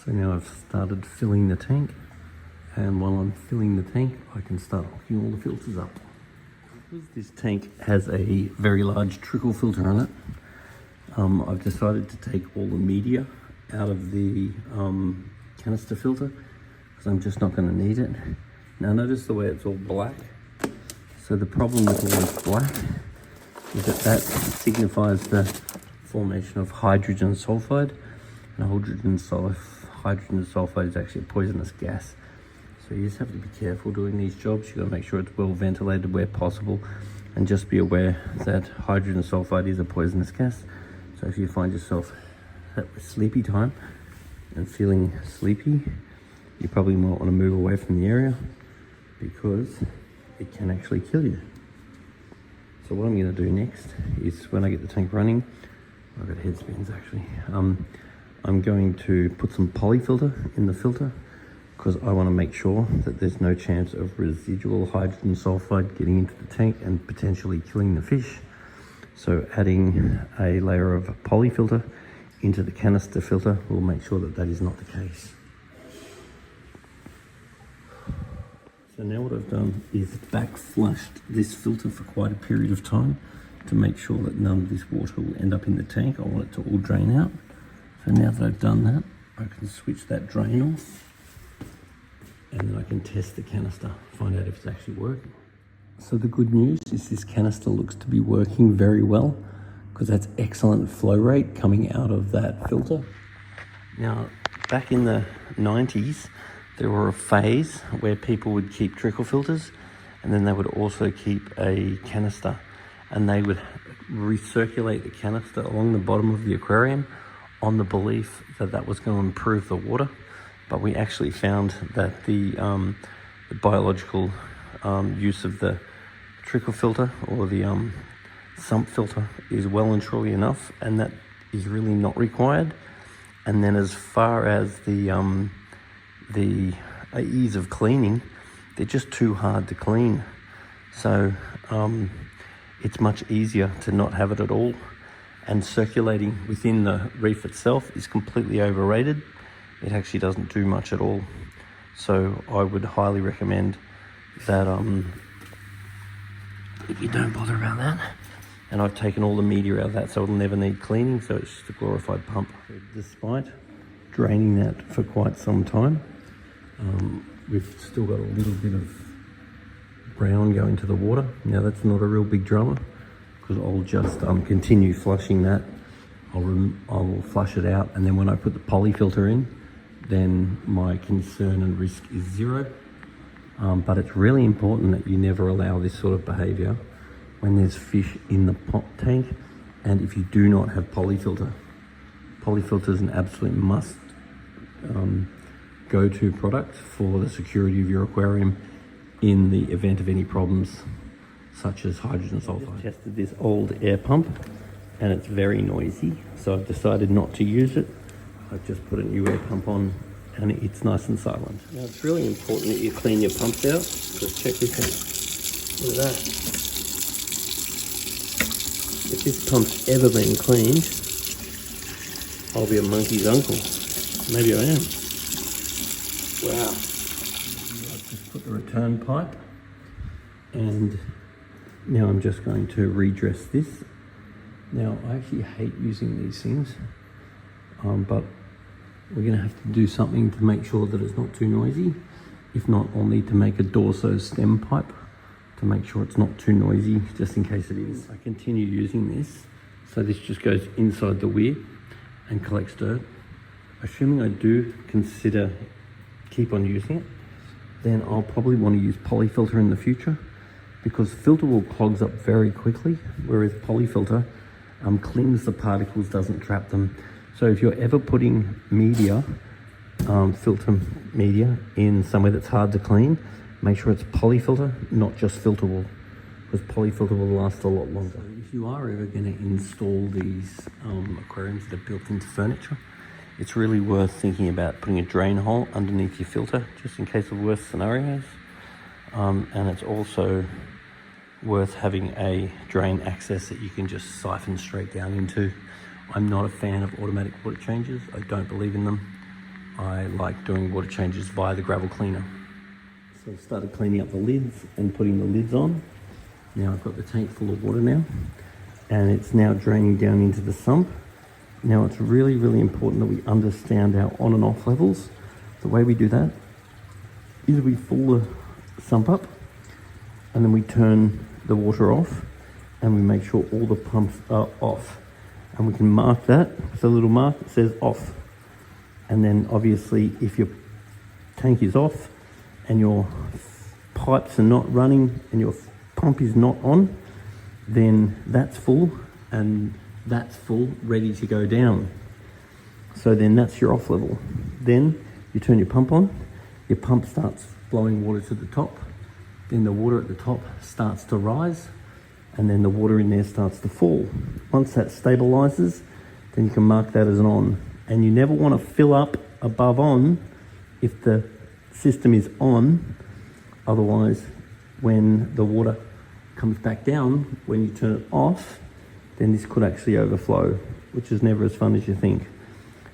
So now I've started filling the tank, and while I'm filling the tank, I can start hooking all the filters up. Because this tank has a very large trickle filter on it, I've decided to take all the media out of the canister filter because I'm just not going to need it. Now notice the way it's all black. So the problem with all this black is that signifies the formation of hydrogen sulfide, and hydrogen sulfide is actually a poisonous gas. So you just have to be careful doing these jobs. You've got to make sure it's well ventilated where possible, and just be aware that hydrogen sulfide is a poisonous gas. So if you find yourself at sleepy time and feeling sleepy, you probably might want to move away from the area because it can actually kill you. So what I'm going to do next is, when I get the tank running, I've got head spins actually, I'm going to put some polyfilter in the filter because I want to make sure that there's no chance of residual hydrogen sulfide getting into the tank and potentially killing the fish. So adding a layer of polyfilter into the canister filter will make sure that that is not the case. So now what I've done is backflushed this filter for quite a period of time to make sure that none of this water will end up in the tank. I want it to all drain out. So now that I've done that, I can switch that drain off, and then I can test the canister, find out if it's actually working. So the good news is this canister looks to be working very well because that's excellent flow rate coming out of that filter. Now, back in the 90s, there were a phase where people would keep trickle filters, and then they would also keep a canister, and they would recirculate the canister along the bottom of the aquarium on the belief that that was going to improve the water. But we actually found that the biological use of the trickle filter or the sump filter is well and truly enough, and that is really not required. And then as far as the ease of cleaning, they're just too hard to clean. So it's much easier to not have it at all. And circulating within the reef itself is completely overrated. It actually doesn't do much at all. So I would highly recommend that if you don't bother about that. And I've taken all the media out of that, so it'll never need cleaning, so it's just a glorified pump. Despite draining that for quite some time, we've still got a little bit of brown going to the water. Now that's not a real big drama, because I'll just continue flushing that. I'll flush it out, and then when I put the polyfilter in, then my concern and risk is zero. But it's really important that you never allow this sort of behaviour when there's fish in the pot tank, and if you do not have polyfilter. Polyfilter is an absolute must go-to product for the security of your aquarium in the event of any problems such as hydrogen sulfide. I tested this old air pump and it's very noisy, so I've decided not to use it. I've just put a new air pump on and it's nice and silent. Now it's really important that you clean your pumps out, because check this out. Look at that. If this pump's ever been cleaned, I'll be a monkey's uncle. Maybe I am. Wow. I've just put the return pipe, and now I'm just going to redress this. Now I actually hate using these things, but we're going to have to do something to make sure that it's not too noisy. If not, I'll need to make a dorso stem pipe to make sure it's not too noisy, just in case it is. I continue using this, so this just goes inside the weir and collects dirt. Assuming I do keep on using it, then I'll probably want to use polyfilter in the future, because filter will clogs up very quickly, whereas polyfilter cleans the particles, doesn't trap them. So if you're ever putting media, filter media, in somewhere that's hard to clean, make sure it's polyfilter, not just filter wool, because polyfilter will last a lot longer. If you are ever going to install these aquariums that are built into furniture, it's really worth thinking about putting a drain hole underneath your filter, just in case of worse scenarios. And it's also worth having a drain access that you can just siphon straight down into. I'm not a fan of automatic water changes. I don't believe in them. I like doing water changes via the gravel cleaner. So I've started cleaning up the lids and putting the lids on. Now I've got the tank full of water now, and it's now draining down into the sump. Now it's really, really important that we understand our on and off levels. The way we do that is we fill the sump up, and then we turn the water off, and we make sure all the pumps are off. And we can mark that with a little mark that says off. And then obviously if your tank is off and your pipes are not running and your pump is not on, then that's full and that's full, ready to go down. So then that's your off level. Then you turn your pump on, your pump starts blowing water to the top, then the water at the top starts to rise, and then the water in there starts to fall. Once that stabilizes, then you can mark that as an on. And you never want to fill up above on if the system is on. Otherwise, when the water comes back down, when you turn it off, then this could actually overflow, which is never as fun as you think.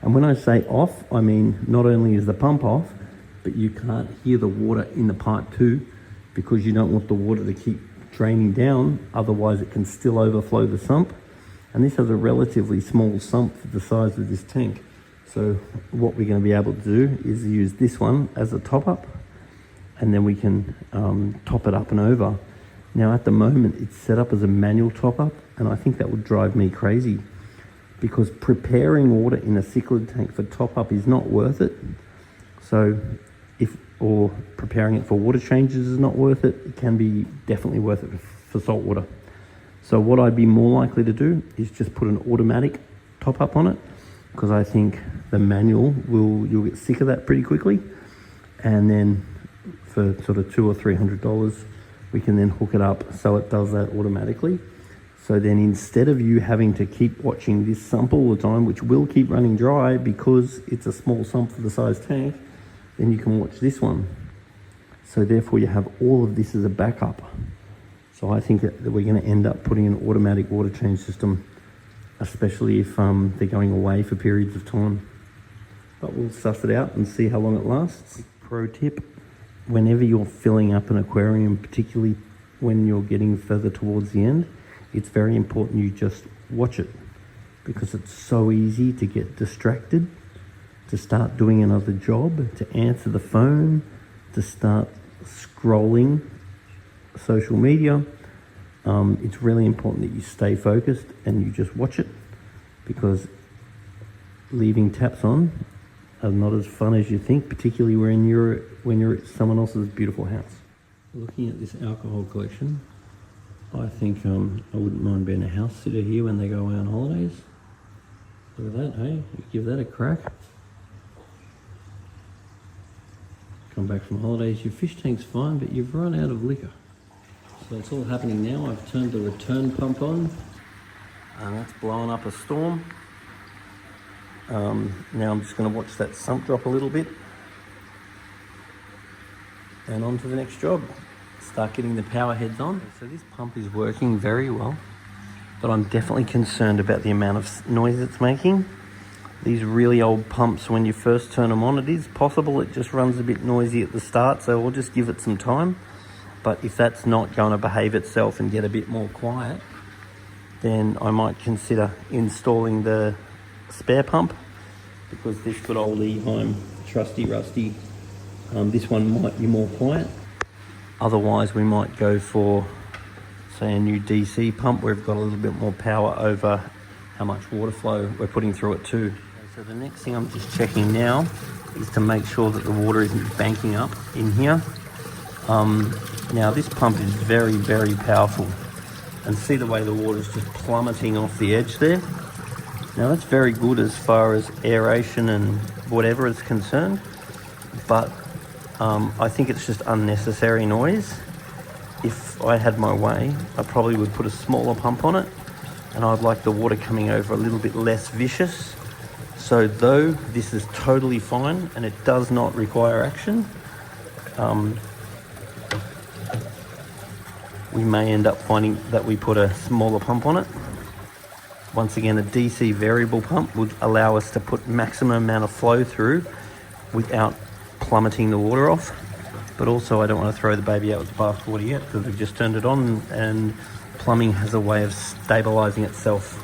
And when I say off, I mean not only is the pump off, but you can't hear the water in the pipe too, because you don't want the water to keep draining down, otherwise it can still overflow the sump. And this has a relatively small sump for the size of this tank. So what we're going to be able to do is use this one as a top up, and then we can top it up and over. Now at the moment it's set up as a manual top up, and I think that would drive me crazy, because preparing water in a cichlid tank for top up is not worth it. So or preparing it for water changes is not worth it. It can be definitely worth it for salt water. So what I'd be more likely to do is just put an automatic top up on it, because I think the manual you'll get sick of that pretty quickly. And then for sort of $200 or $300, we can then hook it up so it does that automatically. So then instead of you having to keep watching this sump all the time, which will keep running dry because it's a small sump for the size tank, then you can watch this one. So therefore you have all of this as a backup. So I think that we're going to end up putting an automatic water change system, especially if they're going away for periods of time. But we'll suss it out and see how long it lasts. Pro tip, whenever you're filling up an aquarium, particularly when you're getting further towards the end, it's very important you just watch it, because it's so easy to get distracted, to start doing another job, to answer the phone, to start scrolling social media. It's really important that you stay focused and you just watch it, because leaving taps on are not as fun as you think, particularly when you're at someone else's beautiful house. Looking at this alcohol collection, I think I wouldn't mind being a house sitter here when they go away on holidays. Look at that, hey? You give that a crack. Come back from holidays, your fish tank's fine, but you've run out of liquor. So it's all happening now. I've turned the return pump on, and that's blowing up a storm. Now I'm just going to watch that sump drop a little bit, and on to the next job. Start getting the power heads on. So this pump is working very well, but I'm definitely concerned about the amount of noise it's making. These really old pumps, when you first turn them on, it is possible it just runs a bit noisy at the start, so we'll just give it some time. But if that's not going to behave itself and get a bit more quiet, then I might consider installing the spare pump, because this good old Eheim trusty rusty, this one might be more quiet. Otherwise we might go for, say, a new DC pump where we've got a little bit more power over how much water flow we're putting through it too. So the next thing I'm just checking now is to make sure that the water isn't banking up in here. Now this pump is very, very powerful, and see the way the water's just plummeting off the edge there. Now that's very good as far as aeration and whatever is concerned, but I think it's just unnecessary noise. If I had my way, I probably would put a smaller pump on it, and I'd like the water coming over a little bit less vicious. So though this is totally fine and it does not require action, we may end up finding that we put a smaller pump on it. Once again, a DC variable pump would allow us to put maximum amount of flow through without plummeting the water off. But also I don't want to throw the baby out with the bathwater yet because we've just turned it on, and plumbing has a way of stabilizing itself